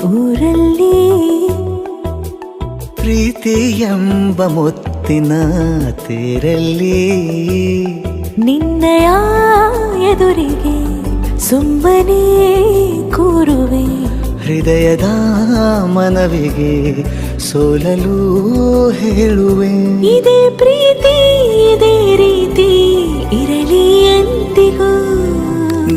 ಊರಲ್ಲಿ ಪ್ರೀತಿ ಎಂಬ ಮುತ್ತಿನ ತೇರಲ್ಲಿ ನಿನ್ನಯ ಎದುರಿಗೆ ಸುಮ್ಮನೆ ಕೂರುವೆ ಹೃದಯದ ಮನವಿಗೆ ಸೋಲಲು ಹೇಳುವೆ ಇದೇ ಪ್ರೀತಿ ಇದೇ ರೀತಿ ಇರಲಿ ಎಂದಿಗೂ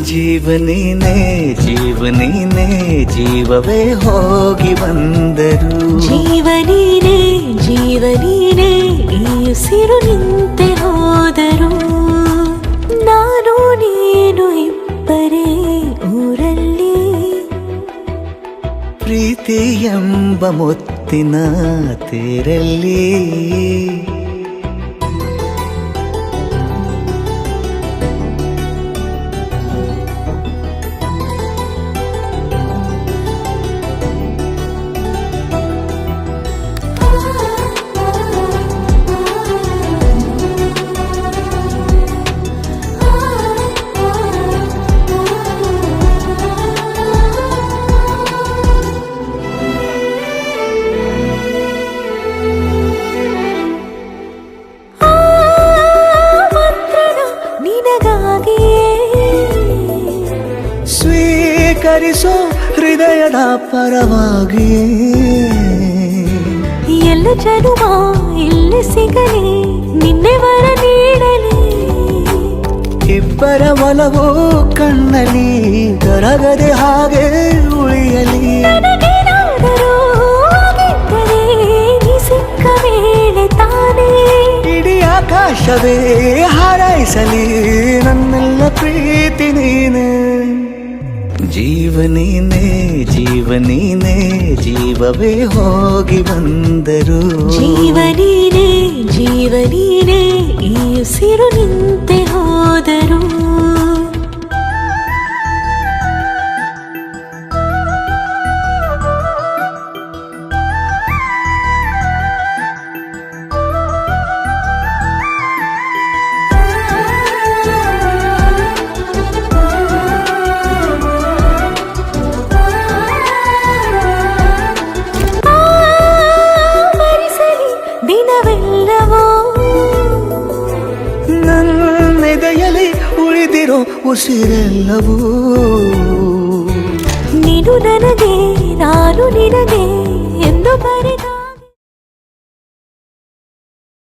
ಜೀವನೇನೆ ಜೀವನೇನೆ ಜೀವವೇ ಹೋಗಿ ಬಂದರು ಜೀವನೀನೇ ಜೀವನೀನೇ ಈ ಉಸಿರು ನಿಂತೆ ಹೋದರು ನಾನು ನೀನು ಇಬ್ಬರೇ ಊರಲ್ಲಿ ಪ್ರೀತಿ ಎಂಬ ಮುತ್ತಿನ ತೇರಲ್ಲಿ ಸ್ವೀಕರಿಸೋ ಹೃದಯದ ಪರವಾಗಿ ಎಲ್ಲ ಜನುಮ ಇಲ್ಲಿ ಸಿಗಲಿ ನಿನ್ನೆ ವರ ನೀಡಲಿ ಇಬ್ಬರ ಒಲವು ಕಣ್ಣಲ್ಲಿ ಕರಗದೆ ಹಾಗೆ ಉಳಿಯಲಿ ನನಗೇನಾದರೂ ಆಗಿದ್ದರೆ ನೀ ಸಿಕ್ಕ ವೇಳೆ ತಾನೇ ಇಡೀ ಆಕಾಶವೇ ಹಾರೈಸಲಿ ನನ್ನೆಲ್ಲ ಪ್ರೀತಿ ನೀನೆ ಜೀವನೀನೇ ಜೀವನೀನೇ ಜೀವವೇ ಹೋಗಿ ಬಂದರು ಜೀವನೀನೇ ಜೀವನೀನೇ ಈ ಉಸಿರು ನಿಂತೆ ಹೋದರು ನನ್ನೆದೆಯಲ್ಲಿ ಉಳಿದಿರೋ ಉಸಿರೆಲ್ಲವೂ ನೀನು ನನಗೆ ನಾನು ನಿನಗೆ